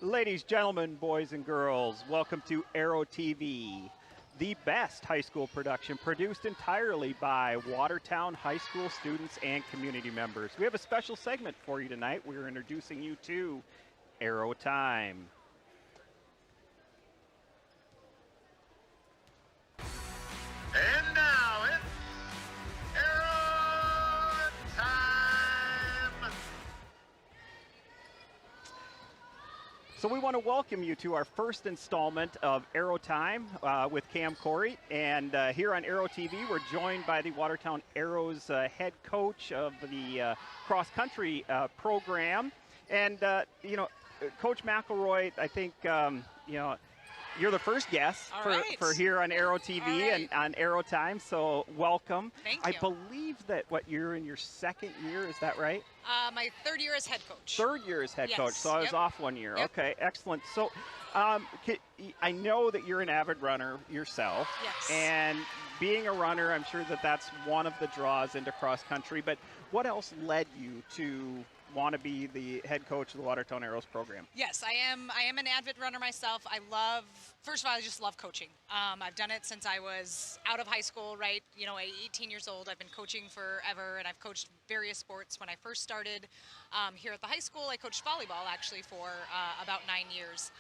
Ladies, gentlemen, boys and girls, welcome to ArrowTV, the best high school production produced entirely by Watertown High School students and community members. We have a special segment for you tonight. We're introducing you to Arrow Time. And now it's Arrow Time! So we want to welcome you to our first installment of Arrow Time with Cam Corey. And here on Arrow TV, we're joined by the Watertown Arrows head coach of the cross-country program. And, Coach McElroy, I think, you're the first guest for here on Arrow TV and on Arrow Time, so welcome. Thank you. I believe that you're in your second year, is that right? My third year as head coach. Third year as head coach, so I was off 1 year. Yep. Okay, excellent. So I know that you're an avid runner yourself. Yes. And being a runner, I'm sure that that's one of the draws into cross country, but what else led you to want to be the head coach of the Watertown Arrows program? Yes, I am an avid runner myself. First of all, I just love coaching. I've done it since I was out of high school, right? 18 years old. I've been coaching forever, and I've coached various sports. When I first started here at the high school, I coached volleyball actually for about 9 years.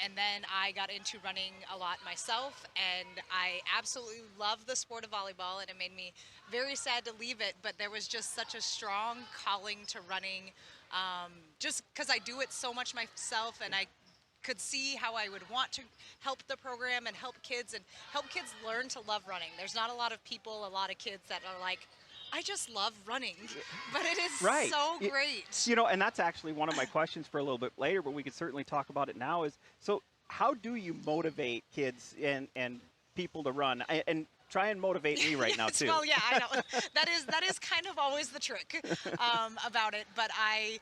And then I got into running a lot myself, and I absolutely love the sport of volleyball, and it made me very sad to leave it, but there was just such a strong calling to running, just because I do it so much myself, and I could see how I would want to help the program and help kids learn to love running. There's not a lot of people, a lot of kids that are like, I just love running, but it is so great. And that's actually one of my questions for a little bit later, but we could certainly talk about it now is, so how do you motivate kids and people to run? And try and motivate me right now too. Well, yeah, I know. That is kind of always the trick about it. But I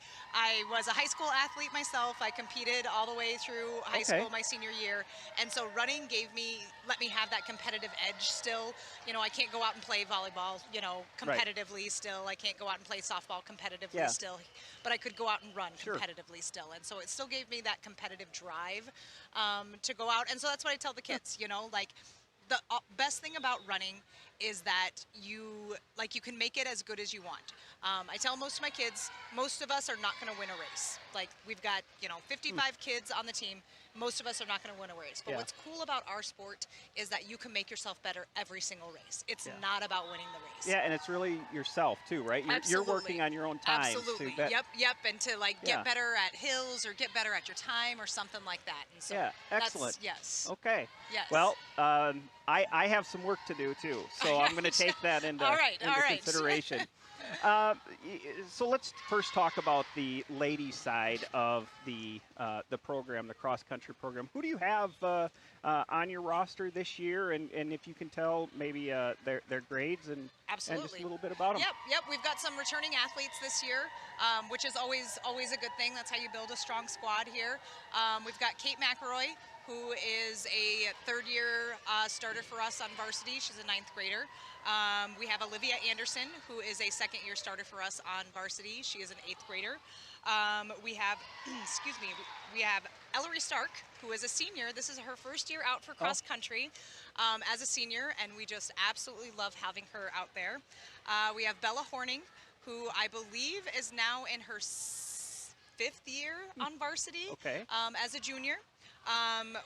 was a high school athlete myself. I competed all the way through high school my senior year, and so running let me have that competitive edge still. I can't go out and play volleyball, competitively still. I can't go out and play softball competitively still, but I could go out and run competitively still. And so it still gave me that competitive drive to go out. And so that's what I tell the kids, the best thing about running is that you can make it as good as you want. I tell most of my kids, most of us are not going to win a race. Like, we've got 55 kids on the team. Most of us are not going to win a race. But what's cool about our sport is that you can make yourself better every single race. It's not about winning the race. Yeah, and it's really yourself too, right? You're working on your own time. Absolutely. Yep. And to get better at hills or get better at your time or something like that. And so excellent. Yes. Okay. Yes. Well, I have some work to do too, so I'm going to take that into consideration. So let's first talk about the ladies' side of the program, the cross-country program. Who do you have on your roster this year, and if you can tell maybe their grades and just a little bit about them? Yep. We've got some returning athletes this year, which is always a good thing. That's how you build a strong squad here. We've got Kate McElroy, who is a third-year starter for us on varsity. She's a ninth grader. We have Olivia Anderson, who is a second-year starter for us on varsity. She is an eighth grader. We have, we have Ellery Stark, who is a senior. This is her first year out for cross-country as a senior, and we just absolutely love having her out there. We have Bella Horning, who I believe is now in her fifth year on varsity as a junior.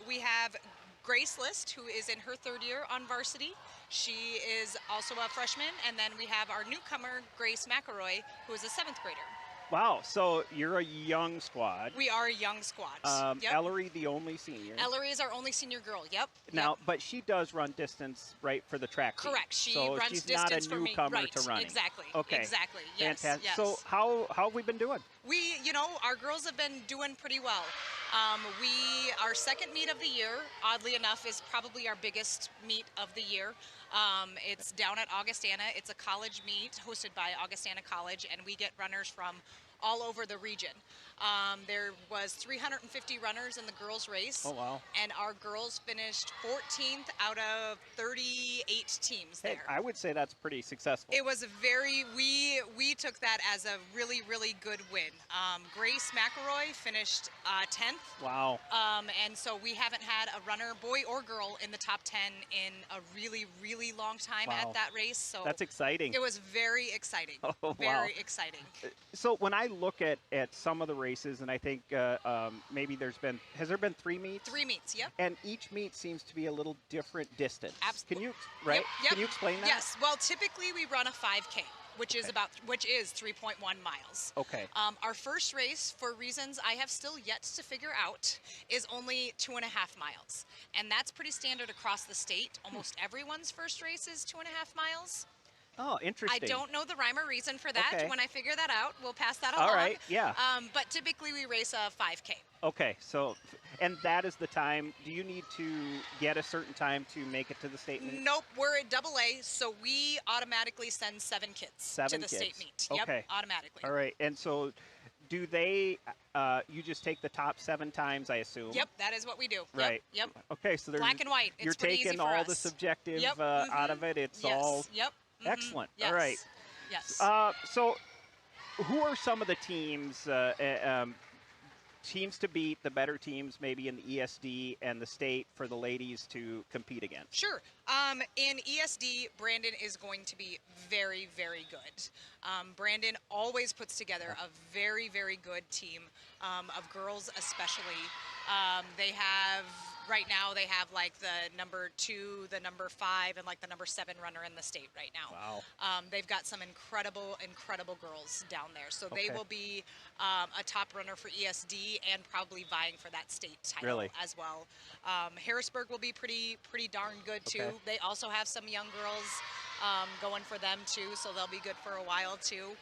We have Grace List, who is in her third year on varsity. She is also a freshman. And then we have our newcomer, Grace McElroy, who is a seventh grader. Wow, so you're a young squad. We are a young squad. Ellery, the only senior. Ellery is our only senior girl, Now, but she does run distance, right, for the track team. Correct, she so runs she's distance not a for me. newcomer to running. Exactly, okay. Exactly, yes, Fantastic. yes. So how have we been doing? We, our girls have been doing pretty well. Our second meet of the year, oddly enough, is probably our biggest meet of the year. It's down at Augustana. It's a college meet hosted by Augustana College, and we get runners from all over the region. There was 350 runners in the girls race. Oh, wow. And our girls finished 14th out of 38 teams Hey, there. I would say that's pretty successful. It was a very, we took that as a really, really good win. Grace McElroy finished 10th. Wow. And so we haven't had a runner, boy or girl, in the top 10 in a really, really long time Wow. at that race. So That's exciting. it was very exciting. Oh, wow. Very exciting. So when I look at some of the races, and I think maybe has there been 3 meets? 3 meets, yep. And each meet seems to be a little different distance. Absolutely. Can you, right? Yep. Can you explain that? Yes. Well, typically we run a 5K, which is 3.1 miles. Okay. Our first race, for reasons I have still yet to figure out, is only 2.5 miles, and that's pretty standard across the state. Almost everyone's first race is 2.5 miles. Oh, interesting. I don't know the rhyme or reason for that. Okay. When I figure that out, we'll pass that along. All right, yeah. But typically we race a 5K. Okay, so, and that is the time. Do you need to get a certain time to make it to the state meet? Nope, we're at AA, so we automatically send 7 kids to the state meet. Okay. Yep, automatically. All right, and so do they, you just take the top 7 times, I assume? Yep, that is what we do. Right. Yep. Okay, so there's, Black and white. It's you're pretty easy taking for all us. the subjective Yep, out of it. It's yes. all Yep. excellent. Yes. All right. Yes. So who are some of the teams, teams to beat, the better teams maybe in the ESD and the state for the ladies to compete against? Sure. In ESD, Brandon is going to be very, very good. Brandon always puts together a very, very good team of girls especially. Right now they have like the number 2, the number 5, and like the number 7 runner in the state right now. Wow. They've got some incredible, incredible girls down there. So Okay. they will be a top runner for ESD and probably vying for that state title Really? as well. Harrisburg will be pretty darn good too. Okay. They also have some young girls going for them too, so they'll be good for a while too.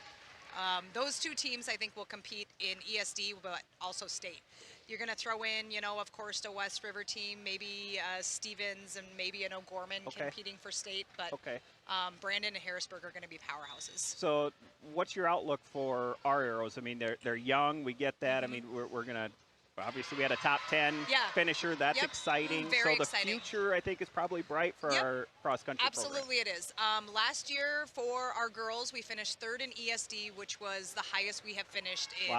Those 2 teams I think will compete in ESD, but also state. You're going to throw in, you know, of course, the West River team, maybe Stevens and maybe an O'Gorman competing for state, but Brandon and Harrisburg are going to be powerhouses. So what's your outlook for our arrows? I mean, they're young. We get that. I mean, we're going to, obviously we had a top 10 finisher. That's exciting. Very so the exciting. future, I think, is probably bright for our cross-country Absolutely it is. Last year for our girls, we finished 3rd in ESD, which was the highest we have finished in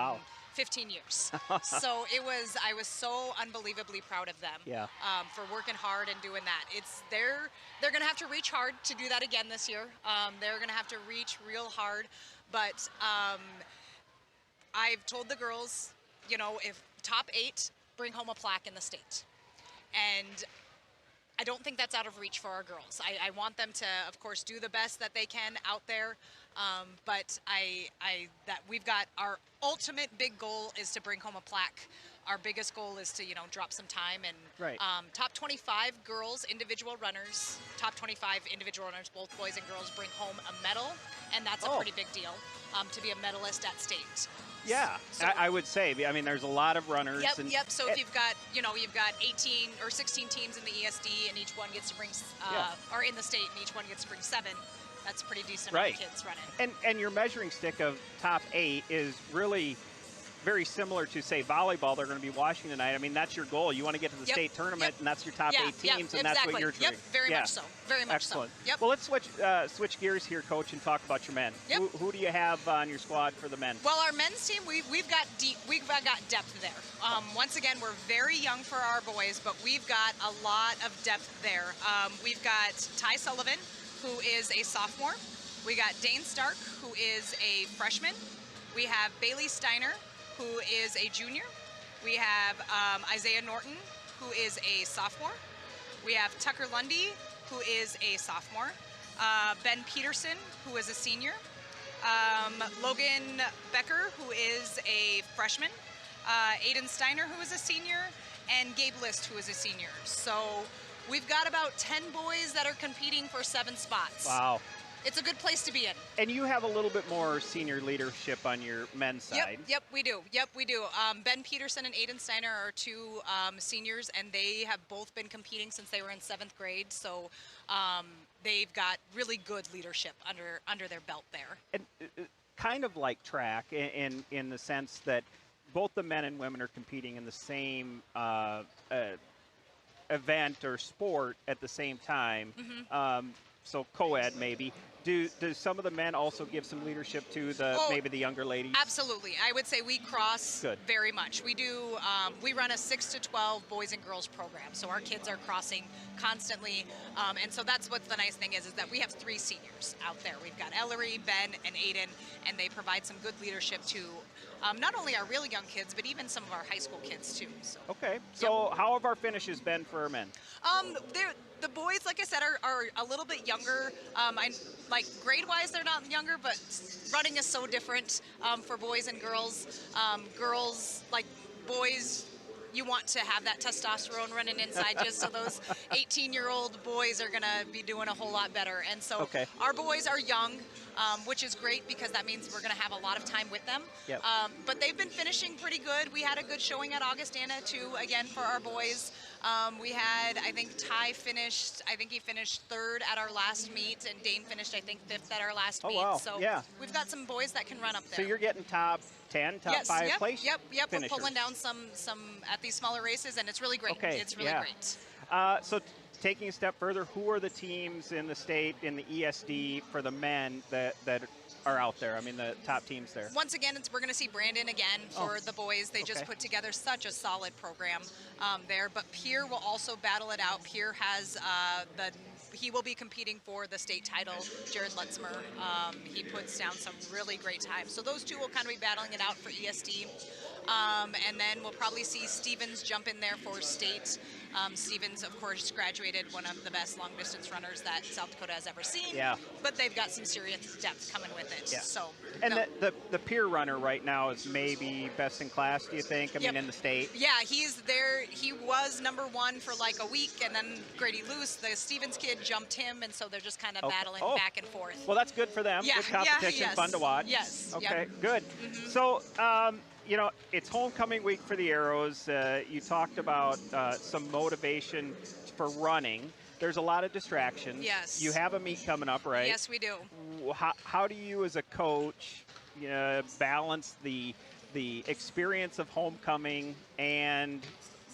15 years. So I was so unbelievably proud of them for working hard and doing that. They're going to have to reach hard to do that again this year. They're going to have to reach real hard. But I've told the girls, you know, if top 8, bring home a plaque in the state. And I don't think that's out of reach for our girls. I want them to, of course, do the best that they can out there. But that we've got our ultimate big goal is to bring home a plaque. Our biggest goal is to, you know, drop some time and top 25 girls, individual runners, top 25 individual runners, both boys and girls, bring home a medal, and that's a pretty big deal to be a medalist at state. Yeah, so, I would say. I mean, there's a lot of runners. Yep. So if you've got, you know, you've got 18 or 16 teams in the ESD, and each one gets to bring, or in the state, and each one gets to bring 7. That's pretty decent amount of kids running. And your measuring stick of top 8 is really very similar to, say, volleyball. They're going to be watching tonight. I mean, that's your goal. You want to get to the state tournament, and that's your top 8 teams, and that's what you're doing. Very much so. Very much Excellent. so. Well, let's switch gears here, Coach, and talk about your men. Who do you have on your squad for the men? Well, our men's team, we've got depth there. Once again, we're very young for our boys, but we've got a lot of depth there. We've got Ty Sullivan, who is a sophomore. We got Dane Stark, who is a freshman. We have Bailey Steiner, who is a junior. We have Isaiah Norton, who is a sophomore. We have Tucker Lundy, who is a sophomore. Ben Peterson, who is a senior. Logan Becker, who is a freshman. Aiden Steiner, who is a senior. And Gabe List, who is a senior. So we've got about 10 boys that are competing for 7 spots. Wow. It's a good place to be in. And you have a little bit more senior leadership on your men's side. Yep, we do. Ben Peterson and Aiden Steiner are 2 seniors, and they have both been competing since they were in 7th grade. So they've got really good leadership under their belt there. And kind of like track in the sense that both the men and women are competing in the same event or sport at the same time. So co-ed maybe. Do some of the men also give some leadership to maybe the younger ladies? Absolutely. I would say we cross very much. We do. We run a 6 to 12 boys and girls program, so our kids are crossing constantly. And so that's what the nice thing is that we have 3 seniors out there. We've got Ellery, Ben, and Aiden, and they provide some good leadership to not only our really young kids, but even some of our high school kids too. So. Okay. So how have our finishes been for our men? The boys, like I said, are a little bit younger. Like grade-wise, they're not younger, but running is so different for boys and girls. Girls, like boys, you want to have that testosterone running inside you, so those 18-year-old boys are going to be doing a whole lot better. And so our boys are young, which is great because that means we're going to have a lot of time with them. Yep. But they've been finishing pretty good. We had a good showing at Augustana, too, again, for our boys. We had, I think, Ty finished, I think he finished 3rd at our last meet, and Dane finished, I think, 5th at our last meet. Wow. So we've got some boys that can run up there. So you're getting top 10, top 5 place Yep. finishers. We're pulling down some at these smaller races, and it's really great. Okay. It's really great. So taking a step further, who are the teams in the state, in the ESD, for the men that are out there? I mean, the top teams there. Once again, we're going to see Brandon again for the boys. They just put together such a solid program there. But Pierre will also battle it out. Pierre has he will be competing for the state title. Jared Lutzmer, he puts down some really great times. So those two will kind of be battling it out for ESD. And then we'll probably see Stevens jump in there for state. Stevens, of course, graduated one of the best long-distance runners that South Dakota has ever seen. Yeah. But they've got some serious depth coming with it. Yeah. So. And the peer runner right now is maybe best in class, do you think? I mean, in the state? Yeah, he's there. He was #1 for like a week, and then Grady Luce, the Stevens kid, jumped him, and so they're just kind of battling back and forth. Well, that's good for them. Yeah. Good competition, fun to watch. Yes. Okay, good. So, you know, it's homecoming week for the Arrows. You talked about some motivation for running. There's a lot of distractions. Yes. You have a meet coming up, right? Yes, we do. How do you, as a coach, balance the experience of homecoming and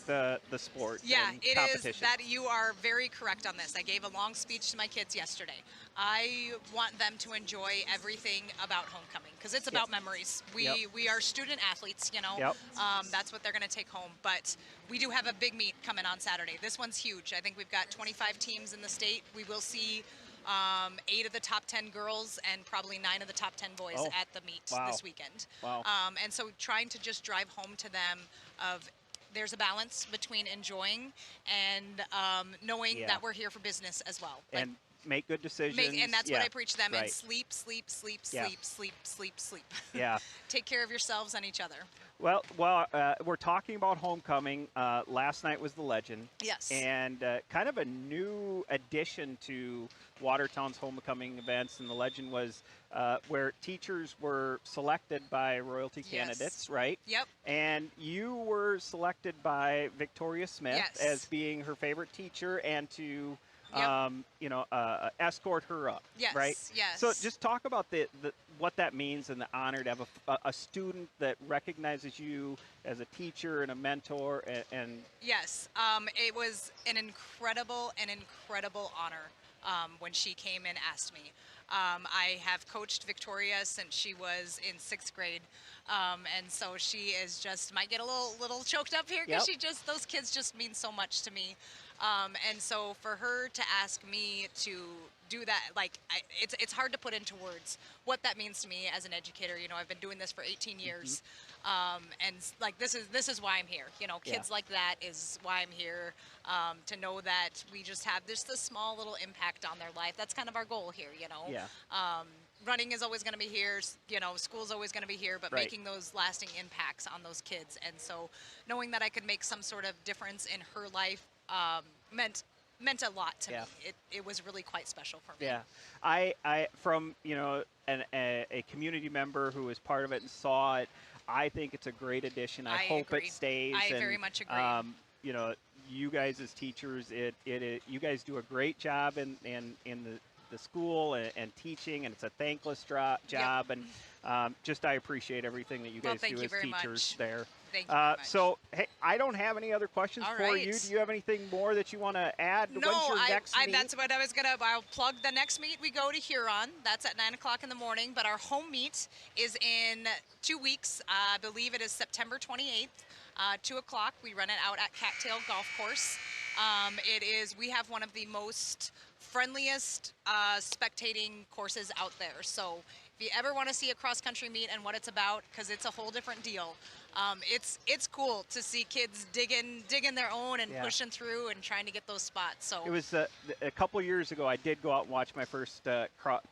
the sport? Yeah, and it competition? is that you are very correct on this. I gave a long speech to my kids yesterday. I want them to enjoy everything about homecoming because it's about memories. We are student athletes, you know. That's what they're going to take home. But we do have a big meet coming on Saturday. This one's huge. I think we've got 25 teams in the state. We will see 8 of the top 10 girls and probably 9 of the top 10 boys at the meet this weekend. Wow. And so trying to just drive home to them of there's a balance between enjoying and knowing that we're here for business as well. And make good decisions. And that's what I preach to them. Right. And sleep. Yeah. Take care of yourselves and each other. Well, we're talking about homecoming. Last night was the Legend. Yes. And kind of a new addition to Watertown's homecoming events. And the Legend was where teachers were selected by royalty candidates, right? Yep. And you were selected by Victoria Smith as being her favorite teacher and to escort her up, right? Yes. So just talk about what that means and the honor to have a student that recognizes you as a teacher and a mentor. And yes, it was an incredible honor when she came and asked me. I have coached Victoria since she was in 6th grade. And so she is just, might get a little choked up here because those kids just mean so much to me. And so for her to ask me to do that, like, it's hard to put into words what that means to me as an educator. You know, I've been doing this for 18 years. And like, this is why I'm here. You know, kids like that is why I'm here, to know that we just have just a small little impact on their life. That's kind of our goal here, you know. Yeah. Running is always going to be here, you know, school's always going to be here, but making those lasting impacts on those kids. And so knowing that I could make some sort of difference in her life meant a lot to me. It was really quite special for me. Yeah. I from, you know, a community member who was part of it and saw it, I think it's a great addition. I hope agree. it stays. I very much agree. You know, you guys as teachers, you guys do a great job in the the school and teaching, and it's a thankless job. And just I appreciate everything that you guys do as teachers there. Thank you very much. So, hey, I don't have any other questions for you. Do you have anything more that you want to add? No, When's your next meet? that's what I was going to, I'll plug the next meet. We go to Huron. That's at 9 o'clock in the morning, but our home meet is in 2 weeks. I believe it is September 28th, 2 o'clock. We run it out at Cattail Golf Course. We have one of the most friendliest spectating courses out there. So if you ever want to see a cross-country meet and what it's about, because it's a whole different deal, it's cool to see kids digging their own and pushing through and trying to get those spots. So it was a couple years ago. I did go out and watch my first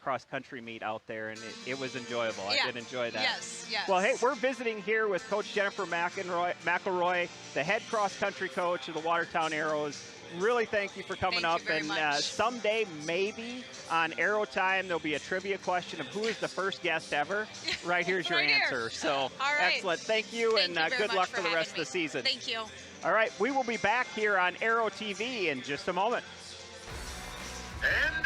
cross-country meet out there, and it was enjoyable. I did enjoy that. Yes, yes. Well, hey, we're visiting here with Coach Jennifer McElroy, the head cross-country coach of the Watertown Arrows. Really thank you for coming up, and someday maybe on Arrow Time there'll be a trivia question of who is the first guest ever. Right here's your answer. So excellent. Thank you, and good luck for the rest of the season. Thank you. All right, we will be back here on Arrow TV in just a moment. And